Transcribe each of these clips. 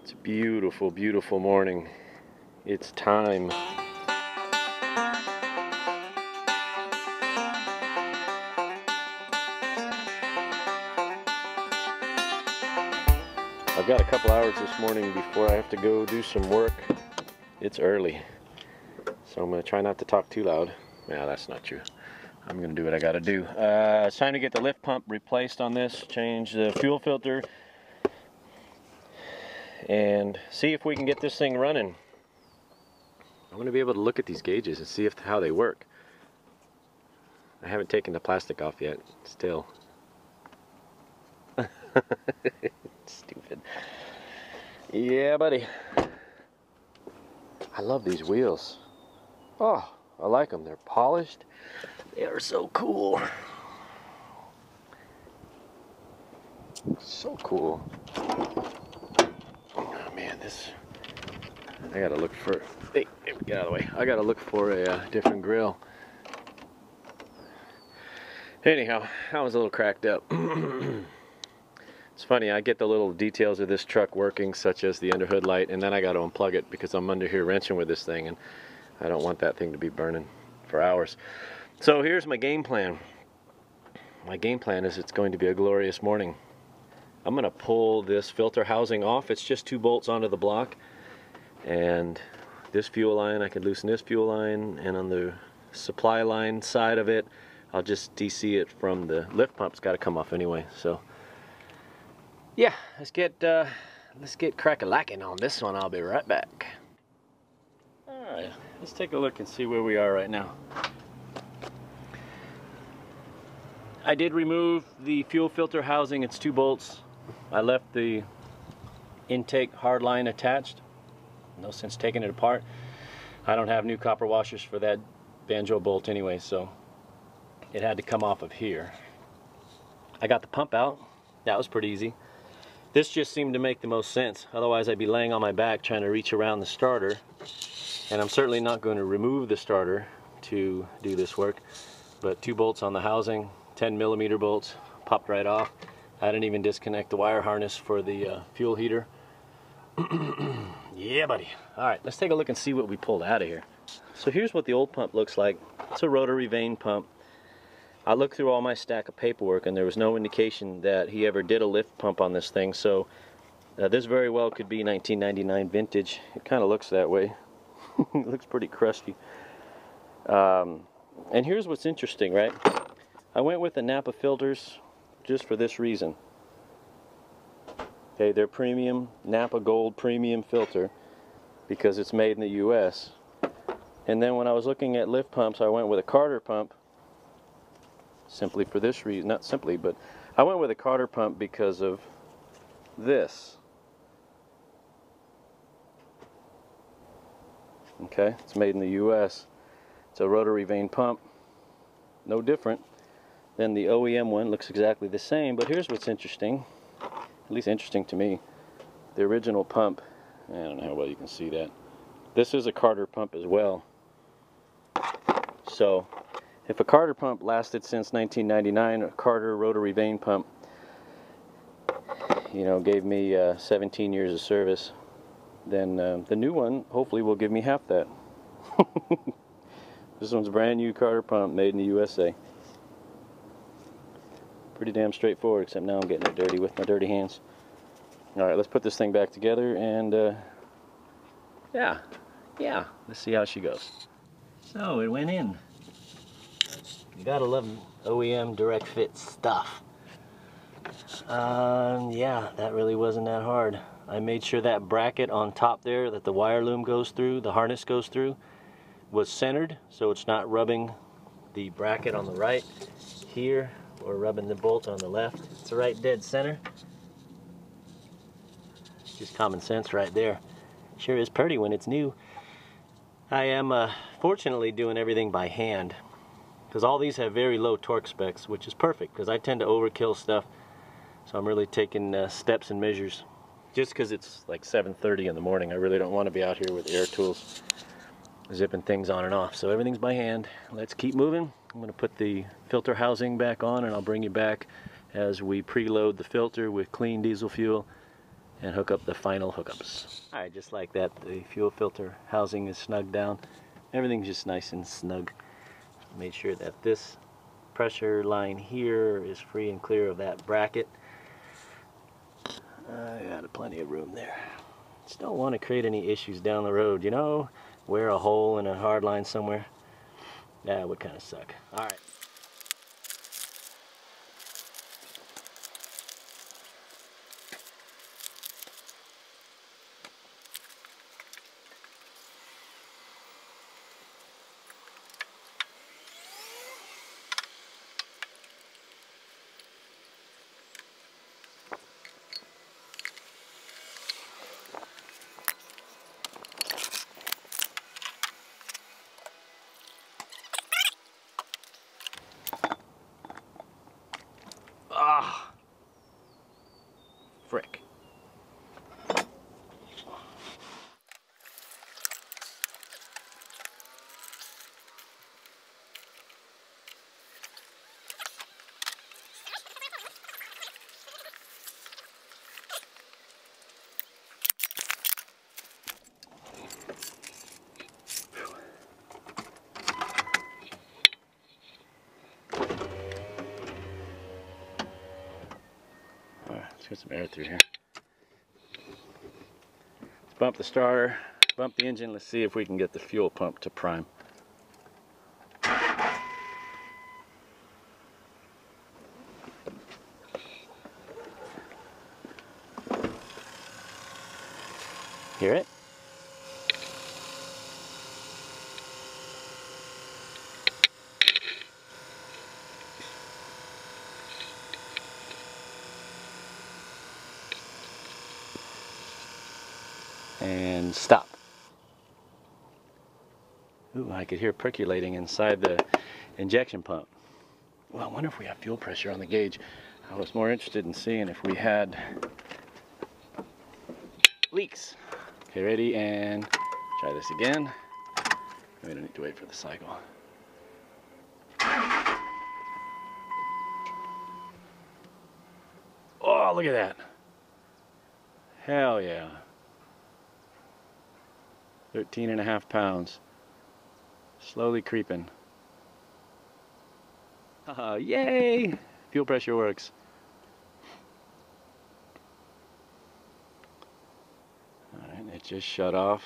It's a beautiful, beautiful morning. It's time. I've got a couple hours this morning before I have to go do some work. It's early, so I'm going to try not to talk too loud. Yeah, that's not true. I'm going to do what I got to do. It's time to get the lift pump replaced on this, change the fuel filter, and see if we can get this thing running. I want to be able to look at these gauges and see how they work. I haven't taken the plastic off yet, still. Stupid. Yeah, buddy. I love these wheels. Oh, I like them. They're polished. They are so cool. So cool. Oh man, this. I gotta look for. Hey, get out of the way. I gotta look for a different grill. Anyhow, I was a little cracked up. It's funny, I get the little details of this truck working, such as the underhood light, and then I got to unplug it because I'm under here wrenching with this thing, and I don't want that thing to be burning for hours. So here's my game plan. My game plan is it's going to be a glorious morning. I'm going to pull this filter housing off. It's just 2 bolts onto the block, and this fuel line, I could loosen this fuel line, and on the supply line side of it, I'll just DC it from the lift pump. It's got to come off anyway, so yeah, let's get crack-a-lacking on this one. I'll be right back. Alright, let's take a look and see where we are right now. I did remove the fuel filter housing. It's 2 bolts. I left the intake hard line attached. No sense taking it apart. I don't have new copper washers for that banjo bolt anyway, so it had to come off of here. I got the pump out. That was pretty easy. This just seemed to make the most sense. Otherwise I'd be laying on my back trying to reach around the starter. And I'm certainly not going to remove the starter to do this work. But 2 bolts on the housing, 10mm bolts, popped right off. I didn't even disconnect the wire harness for the fuel heater. Yeah, buddy. Alright, let's take a look and see what we pulled out of here. So here's what the old pump looks like. It's a rotary vane pump. I looked through all my stack of paperwork and there was no indication that he ever did a lift pump on this thing, so this very well could be 1999 vintage. It kind of looks that way. It looks pretty crusty. And here's what's interesting, right? I went with the Napa filters just for this reason. Okay, they're premium, Napa Gold premium filter because it's made in the US. And then when I was looking at lift pumps, I went with a Carter pump. Simply for this reason, not simply, but I went with a Carter pump because of this. Okay, it's made in the US. It's a rotary vane pump, no different than the OEM one. Looks exactly the same, but here's what's interesting, at least interesting to me. The original pump, I don't know how well you can see that. This is a Carter pump as well. So if a Carter pump lasted since 1999, a Carter rotary vane pump, you know, gave me 17 years of service, then the new one hopefully will give me half that. This one's a brand new Carter pump made in the USA. Pretty damn straightforward, except now I'm getting it dirty with my dirty hands. Alright, let's put this thing back together and yeah, let's see how she goes. So it went in. You gotta love OEM direct fit stuff. Yeah, that really wasn't that hard. I made sure that bracket on top there that the wire loom goes through, the harness goes through, was centered so it's not rubbing the bracket on the right here or rubbing the bolt on the left. It's right dead center. Just common sense right there. Sure is pretty when it's new. I am fortunately doing everything by hand, because all these have very low torque specs, which is perfect because I tend to overkill stuff, so I'm really taking steps and measures. Just because it's like 7:30 in the morning, I really don't want to be out here with air tools zipping things on and off, so everything's by hand. Let's keep moving. I'm going to put the filter housing back on and I'll bring you back as we preload the filter with clean diesel fuel and hook up the final hookups. Alright, just like that, the fuel filter housing is snugged down. Everything's just nice and snug. Made sure that this pressure line here is free and clear of that bracket. I got plenty of room there. Just don't want to create any issues down the road, you know? Wear a hole in a hard line somewhere. That would kind of suck. Alright. Ah, frick. Let's get some air through here. Let's bump the starter, bump the engine. Let's see if we can get the fuel pump to prime. Hear it? And stop. Ooh, I could hear percolating inside the injection pump. Well, I wonder if we have fuel pressure on the gauge. I was more interested in seeing if we had leaks. Okay, ready, and try this again. We don't need to wait for the cycle. Oh, look at that. Hell yeah. 13.5 pounds. Slowly creeping. Yay! Fuel pressure works. Alright, it just shut off.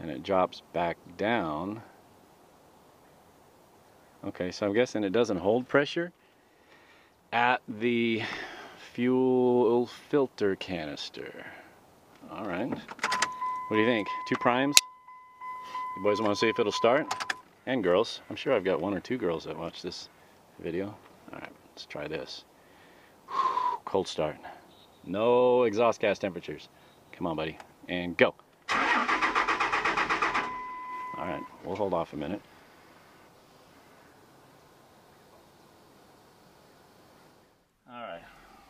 And it drops back down. Okay, so I'm guessing it doesn't hold pressure at the fuel filter canister. All right. What do you think? 2 primes? You boys want to see if it'll start? And girls. I'm sure I've got 1 or 2 girls that watch this video. All right, let's try this. Whew, cold start. No exhaust gas temperatures. Come on, buddy. And go. All right, we'll hold off a minute.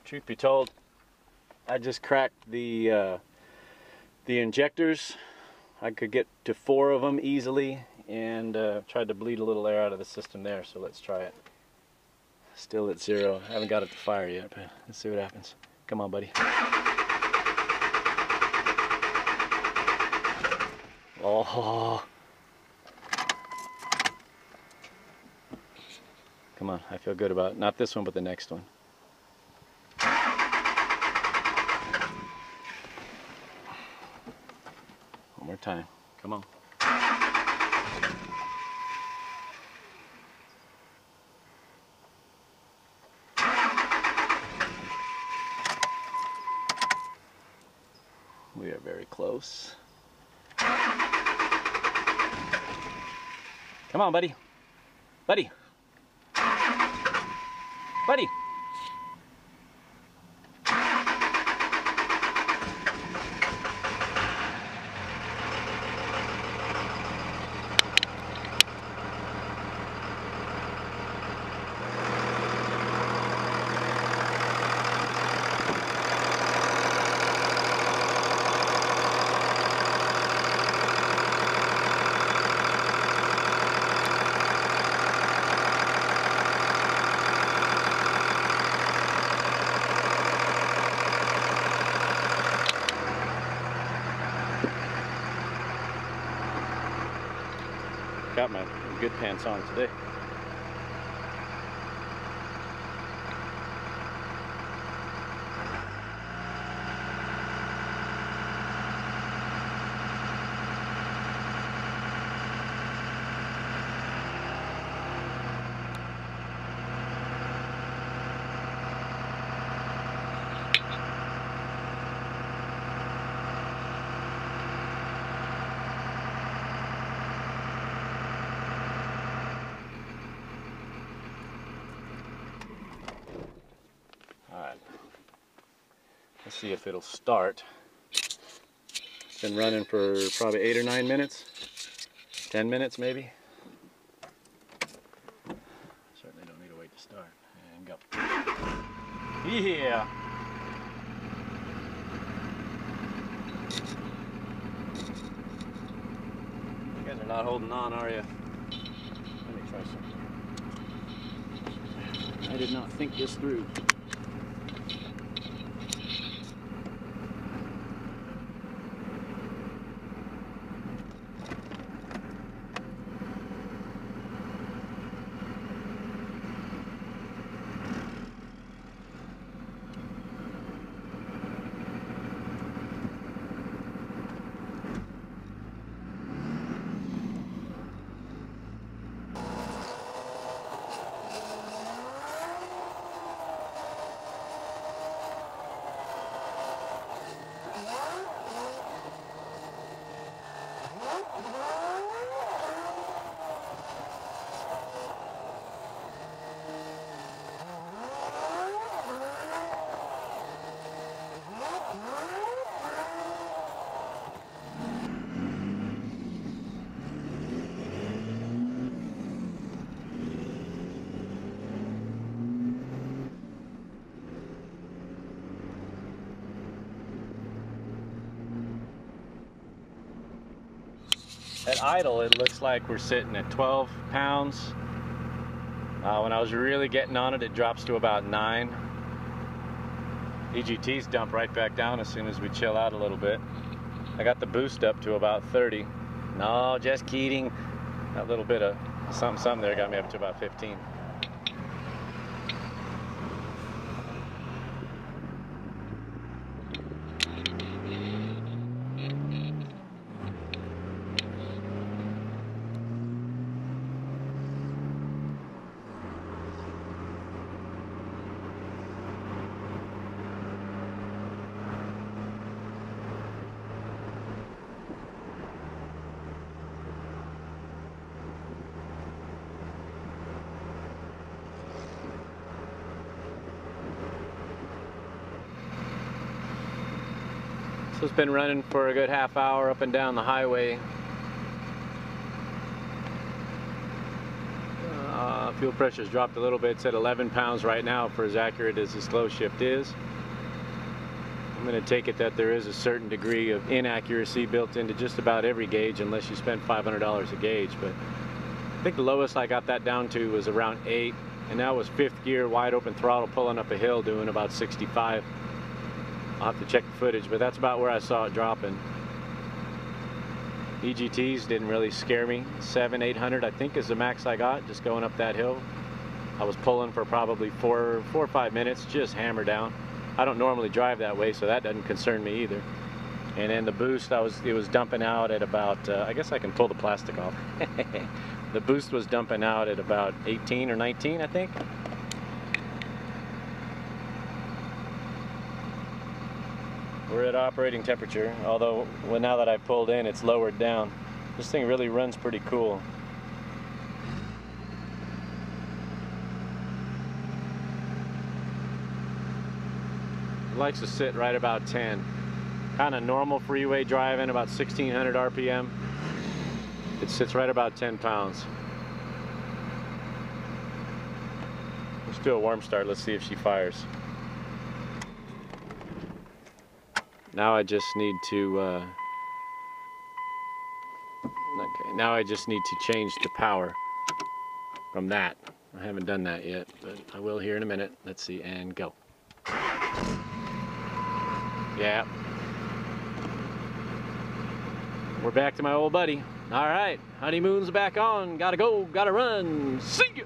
Truth be told, I just cracked the injectors. I could get to 4 of them easily, and tried to bleed a little air out of the system there. So let's try it. Still at 0. I haven't got it to fire yet, but let's see what happens. Come on, buddy. Oh. Come on, I feel good about it. Not this one, but the next one. One more time. Come on. We are very close. Come on, buddy. Buddy. Buddy. got my good pants on today. Let's see if it'll start. It's been running for probably 8 or 9 minutes. 10 minutes maybe. Certainly don't need to wait to start. And go. Yeah! You guys are not holding on, are you? Let me try something. I did not think this through. At idle, it looks like we're sitting at 12 pounds. When I was really getting on it, it drops to about 9. EGTs dump right back down as soon as we chill out a little bit. I got the boost up to about 30. No, just kidding. That little bit of something there got me up to about 15. So it's been running for a good half hour up and down the highway. Fuel pressure's dropped a little bit. It's at 11 pounds right now for as accurate as the slow shift is. I'm going to take it that there is a certain degree of inaccuracy built into just about every gauge unless you spend $500 a gauge. But I think the lowest I got that down to was around 8, and that was 5th gear, wide open throttle, pulling up a hill doing about 65. I'll have to check the footage, but that's about where I saw it dropping. EGTs didn't really scare me. 700-800 I think is the max I got just going up that hill. I was pulling for probably 4 or 5 minutes, just hammer down. I don't normally drive that way, so that doesn't concern me either. And then the boost, it was dumping out at about, I guess I can pull the plastic off. The boost was dumping out at about 18 or 19, I think. We're at operating temperature, although now that I pulled in, it's lowered down. This thing really runs pretty cool. It likes to sit right about 10. Kind of normal freeway driving, about 1600 RPM. It sits right about 10 pounds. Let's do a warm start. Let's see if she fires. Now I just need to, okay, now I just need to change the power from that. I haven't done that yet, but I will here in a minute. Let's see, and go. Yeah. We're back to my old buddy. All right, honeymoon's back on. Gotta go, gotta run. See ya.